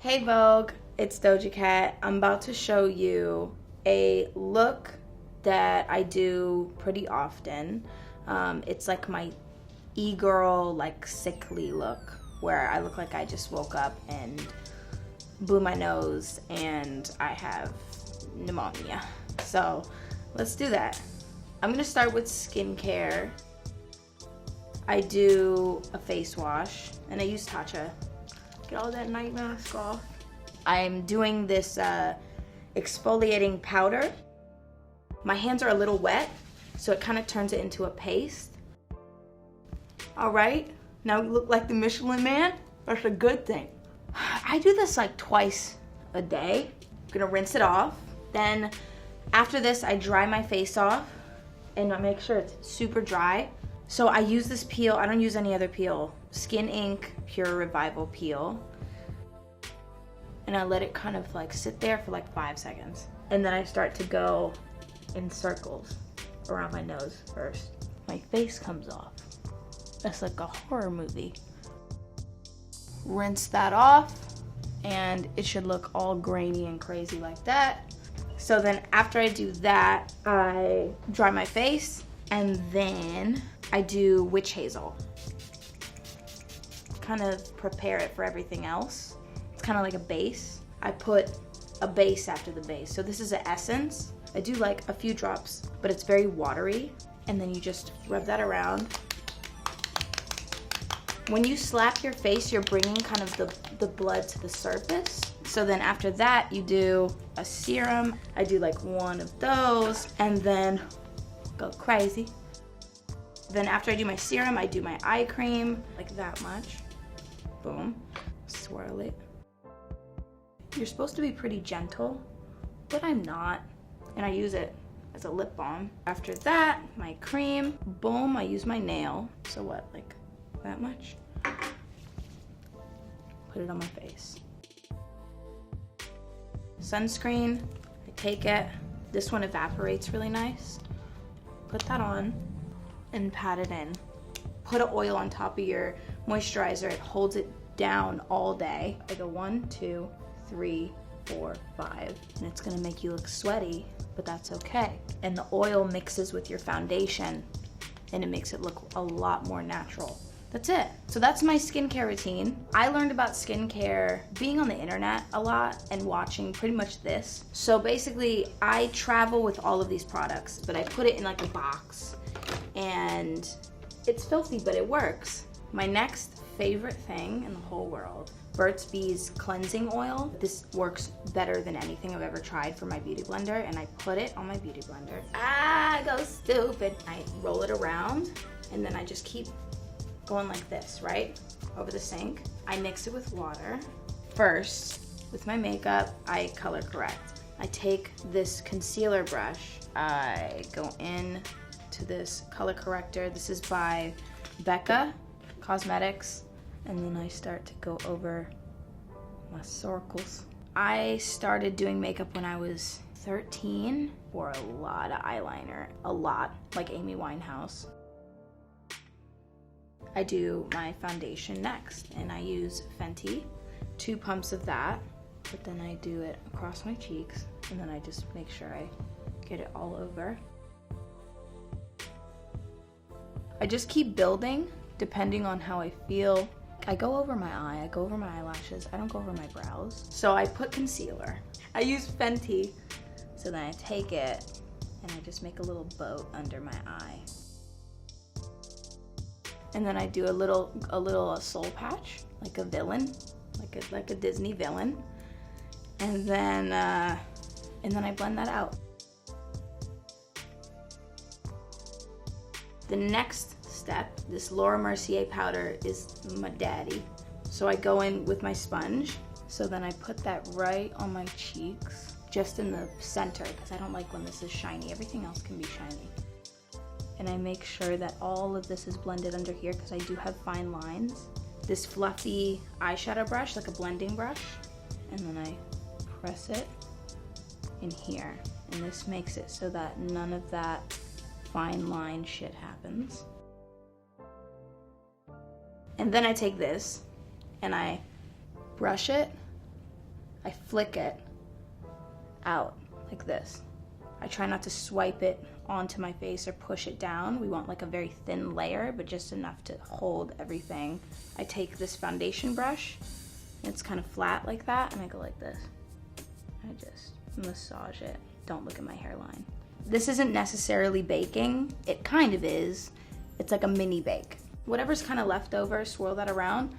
Hey Vogue, it's Doja Cat. I'm about to show you a look that I do pretty often. It's like my e-girl, like sickly look, where I look like I just woke up and blew my nose and I have pneumonia. So let's do that. I'm gonna start with skincare. I do a face wash and I use Tatcha. Get all that night mask off. I'm doing this exfoliating powder. My hands are a little wet, so it kind of turns it into a paste. All right, now we look like the Michelin Man. That's a good thing. I do this like twice a day. I'm gonna rinse it off. Then after this, I dry my face off and I make sure it's super dry. So I use this peel, I don't use any other peel. Skin Inc. Pure Revival Peel. And I let it kind of like sit there for like 5 seconds. And then I start to go in circles around my nose first. My face comes off. That's like a horror movie. Rinse that off and it should look all grainy and crazy like that. So then after I do that, I dry my face and then I do witch hazel. Kind of prepare it for everything else. It's kind of like a base. I put a base after the base. So this is an essence. I do like a few drops, but it's very watery. And then you just rub that around. When you slap your face, you're bringing kind of the blood to the surface. So then after that, you do a serum. I do like one of those and then go crazy. Then after I do my serum, I do my eye cream, like that much. Boom, swirl it. You're supposed to be pretty gentle, but I'm not. And I use it as a lip balm. After that, my cream, boom, I use my nail. So what, like that much? Put it on my face. Sunscreen, I take it. This one evaporates really nice. Put that on and pat it in. Put an oil on top of your moisturizer. It holds it down all day. I go 1, 2, 3, 4, 5. And it's gonna make you look sweaty, but that's okay. And the oil mixes with your foundation and it makes it look a lot more natural. That's it. So that's my skincare routine. I learned about skincare being on the internet a lot and watching pretty much this. So basically, I travel with all of these products, but I put it in like a box and it's filthy, but it works. My next favorite thing in the whole world, Burt's Bees cleansing oil. This works better than anything I've ever tried for my beauty blender, and I put it on my beauty blender. I go stupid. I roll it around and then I just keep going like this, right? Over the sink. I mix it with water. First, with my makeup, I color correct. I take this concealer brush. I go in to this color corrector. This is by Becca Cosmetics. And then I start to go over my circles. I started doing makeup when I was 13. Wore a lot of eyeliner, a lot, like Amy Winehouse. I do my foundation next, and I use Fenty, 2 pumps of that, but then I do it across my cheeks, and then I just make sure I get it all over. I just keep building depending on how I feel. I go over my eye, I go over my eyelashes, I don't go over my brows. So I put concealer. I use Fenty, so then I take it and I just make a little boat under my eye. And then I do a little soul patch, like a villain, like a Disney villain. And then I blend that out. The next step, this Laura Mercier powder is my daddy. So I go in with my sponge. So then I put that right on my cheeks, just in the center, because I don't like when this is shiny. Everything else can be shiny. And I make sure that all of this is blended under here because I do have fine lines. This fluffy eyeshadow brush, like a blending brush, and then I press it in here. And this makes it so that none of that fine line shit happens. And then I take this and I brush it I flick it out like this. I try not to swipe it onto my face or push it down. We want like a very thin layer, but just enough to hold everything. I take this foundation brush, and it's kind of flat like that, and I go like this. I just massage it. Don't look at my hairline. This isn't necessarily baking. It kind of is. It's like a mini bake. Whatever's kind of left over, swirl that around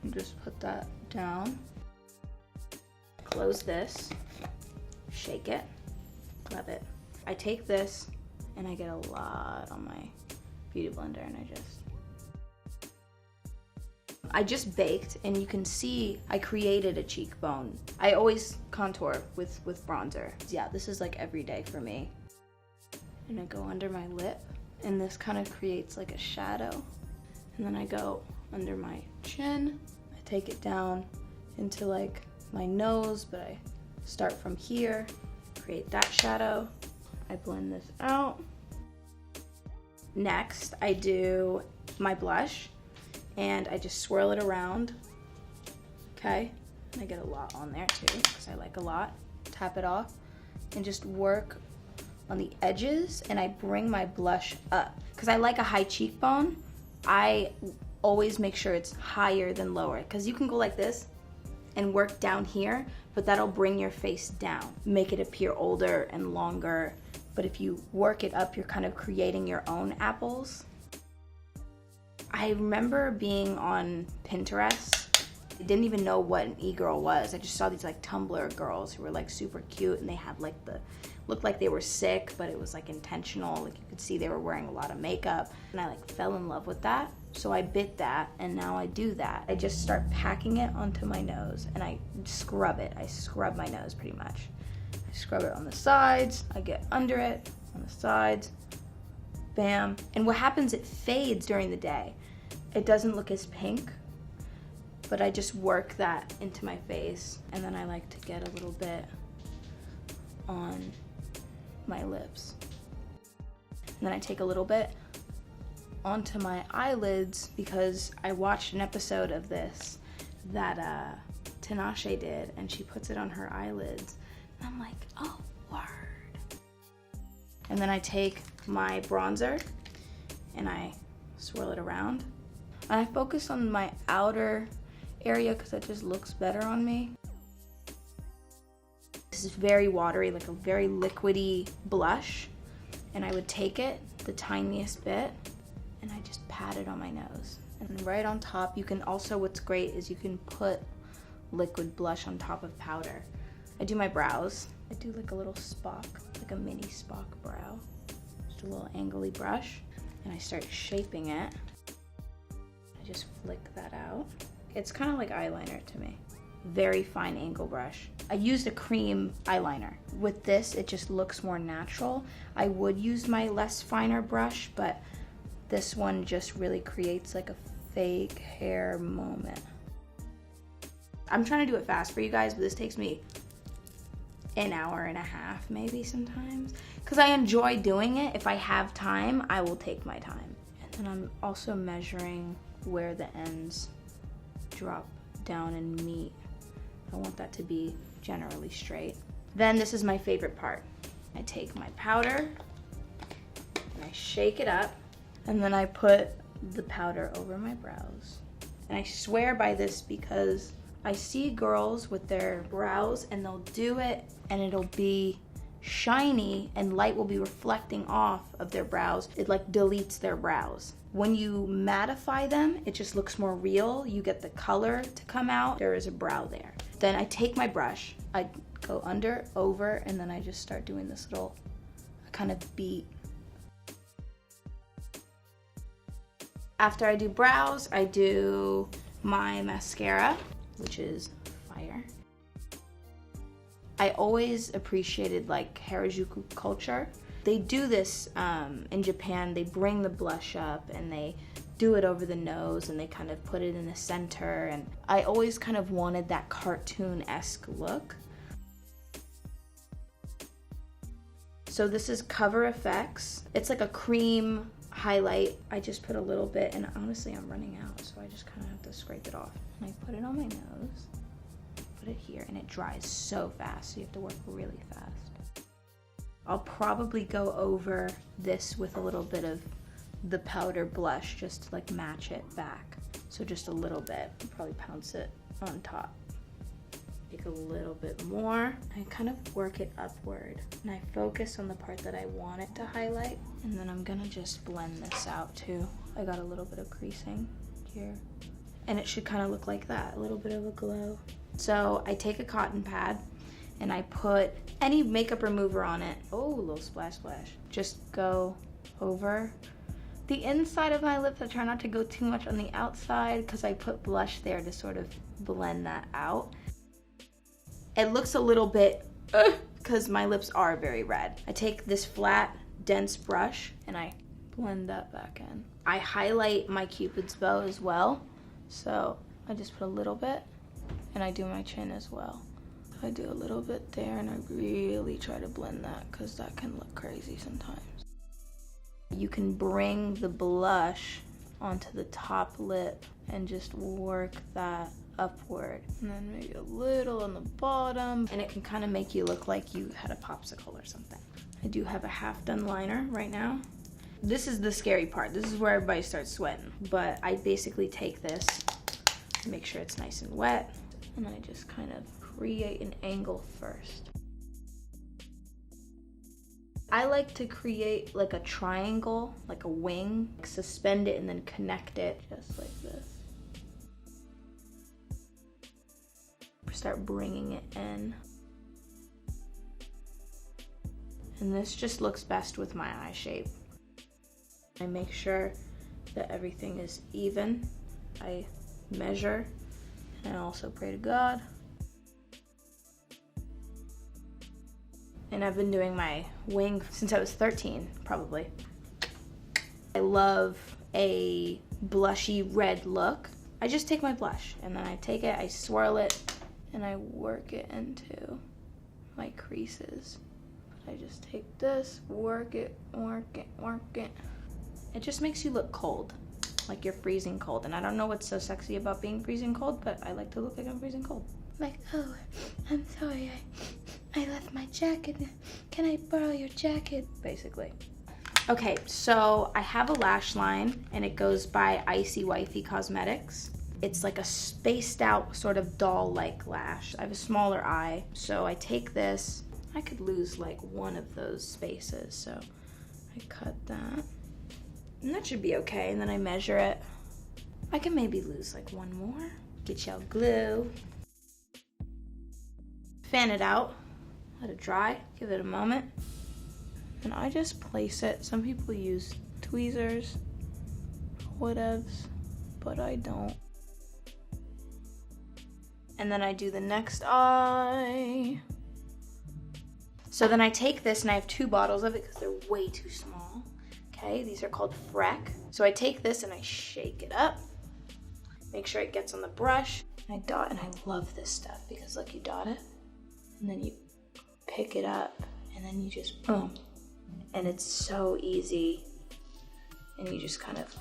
and just put that down. Close this, shake it, rub it. I take this and I get a lot on my beauty blender, and I just baked, and you can see I created a cheekbone. I always contour with bronzer. Yeah, this is like every day for me. And I go under my lip, and this kind of creates like a shadow. And then I go under my chin. I take it down into like my nose, but I start from here, create that shadow. I blend this out. Next, I do my blush, and I just swirl it around, okay? And I get a lot on there too, because I like a lot. Tap it off, and just work on the edges, and I bring my blush up. Because I like a high cheekbone, I always make sure it's higher than lower, because you can go like this and work down here, but that'll bring your face down, make it appear older and longer. But if you work it up, you're kind of creating your own apples. I remember being on Pinterest. I didn't even know what an e-girl was. I just saw these like Tumblr girls who were like super cute, and they had like looked like they were sick, but it was like intentional. Like you could see they were wearing a lot of makeup, and I like fell in love with that. So I bit that, and now I do that. I just start packing it onto my nose, and I scrub it. I scrub my nose pretty much. I scrub it on the sides. I get under it, on the sides. Bam. And what happens, it fades during the day. It doesn't look as pink, but I just work that into my face, and then I like to get a little bit on my lips. And then I take a little bit onto my eyelids, because I watched an episode of this that Tinashe did, and she puts it on her eyelids. And I'm like, oh, word. And then I take my bronzer and I swirl it around. And I focus on my outer area because it just looks better on me. This is very watery, like a very liquidy blush. And I would take it, the tiniest bit, and I just pat it on my nose. And right on top, you can also, what's great is you can put liquid blush on top of powder. I do my brows. I do like a little Spock, like a mini Spock brow. Just a little angly brush. And I start shaping it. I just flick that out. It's kind of like eyeliner to me. Very fine angle brush. I used a cream eyeliner. With this, it just looks more natural. I would use my less finer brush, but this one just really creates like a fake hair moment. I'm trying to do it fast for you guys, but this takes me an hour and a half maybe sometimes, because I enjoy doing it. If I have time, I will take my time. And then I'm also measuring where the ends drop down and meet. I want that to be generally straight. Then this is my favorite part. I take my powder and I shake it up, and then I put the powder over my brows. And I swear by this because I see girls with their brows and they'll do it and it'll be shiny and light will be reflecting off of their brows. It like deletes their brows. When you mattify them, it just looks more real. You get the color to come out. There is a brow there. Then I take my brush, I go under, over, and then I just start doing this little kind of beat. After I do brows, I do my mascara, which is fire. I always appreciated like Harajuku culture. They do this in Japan. They bring the blush up and they do it over the nose and they kind of put it in the center. And I always kind of wanted that cartoon-esque look. So this is Cover FX. It's like a cream highlight. I just put a little bit, and honestly I'm running out, so I just kind of have to scrape it off. And I put it on my nose. put it here, and it dries so fast, so you have to work really fast. I'll probably go over this with a little bit of the powder blush just to like match it back. So just a little bit, probably pounce it on top. Take a little bit more. I kind of work it upward, and I focus on the part that I want it to highlight. And then I'm gonna just blend this out too. I got a little bit of creasing here. And it should kind of look like that, a little bit of a glow. So I take a cotton pad and I put any makeup remover on it. Oh, a little splash splash. Just go over the inside of my lips. I try not to go too much on the outside because I put blush there to sort of blend that out. It looks a little bit, because my lips are very red. I take this flat, dense brush and I blend that back in. I highlight my Cupid's bow as well. So I just put a little bit, and I do my chin as well. I do a little bit there, and I really try to blend that because that can look crazy sometimes. You can bring the blush onto the top lip and just work that upward, and then maybe a little on the bottom, and it can kind of make you look like you had a popsicle or something. I do have a half done liner right now. This is the scary part. This is where everybody starts sweating, but I basically take this, make sure it's nice and wet, and I just kind of create an angle first. I like to create like a triangle, like a wing, suspend it and then connect it just like this. Start bringing it in. And this just looks best with my eye shape. I make sure that everything is even. I measure, and I also pray to God. And I've been doing my wing since I was 13, probably. I love a blushy red look. I just take my blush, and then I take it, I swirl it, and I work it into my creases. I just take this, work it, work it, work it. It just makes you look cold, like you're freezing cold. And I don't know what's so sexy about being freezing cold, but I like to look like I'm freezing cold. Like, oh, I'm sorry, I left my jacket. Can I borrow your jacket? Basically. Okay, so I have a lash line, and it goes by Icy Wifey Cosmetics. It's like a spaced out sort of doll-like lash. I have a smaller eye, so I take this. I could lose like one of those spaces, so I cut that. And that should be okay, and then I measure it. I can maybe lose like one more. Get y'all glue. Fan it out, let it dry, give it a moment. And I just place it. Some people use tweezers, whatevs, but I don't. And then I do the next eye. So then I take this, and I have 2 bottles of it because they're way too small. Okay, these are called Freck. So I take this and I shake it up. Make sure it gets on the brush. I dot, and I love this stuff because look, you dot it, and then you pick it up, and then you just boom. And it's so easy. And you just kind of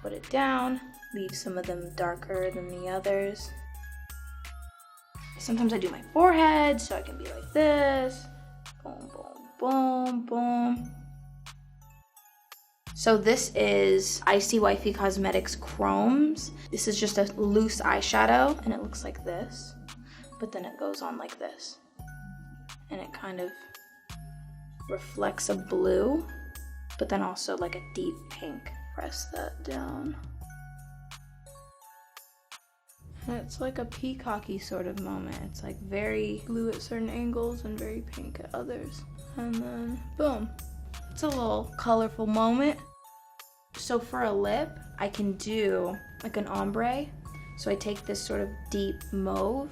put it down, leave some of them darker than the others. Sometimes I do my forehead, so I can be like this. Boom, boom, boom, boom. So this is Icy Wifey Cosmetics Chromes. This is just a loose eyeshadow, and it looks like this, but then it goes on like this. And it kind of reflects a blue, but then also like a deep pink. Press that down. And it's like a peacocky sort of moment. It's like very blue at certain angles and very pink at others. And then boom. It's a little colorful moment. So for a lip, I can do like an ombre. So I take this sort of deep mauve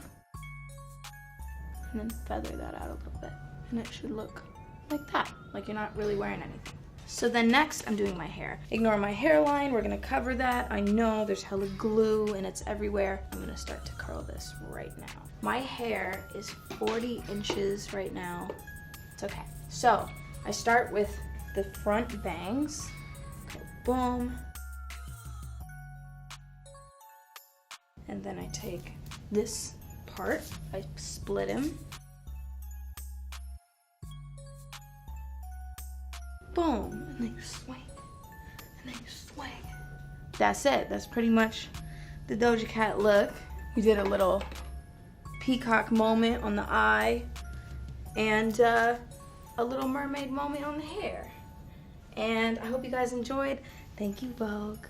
and then feather that out a little bit. And it should look like that, like you're not really wearing anything. So then next, I'm doing my hair. Ignore my hairline, we're gonna cover that. I know there's hella glue and it's everywhere. I'm gonna start to curl this right now. My hair is 40 inches right now. It's okay. So I start with the front bangs. Go boom. And then I take this apart. I split him. Boom, and then you swing, and then you swing. That's it. That's pretty much the Doja Cat look. We did a little peacock moment on the eye and a little mermaid moment on the hair. And I hope you guys enjoyed. Thank you, Vogue.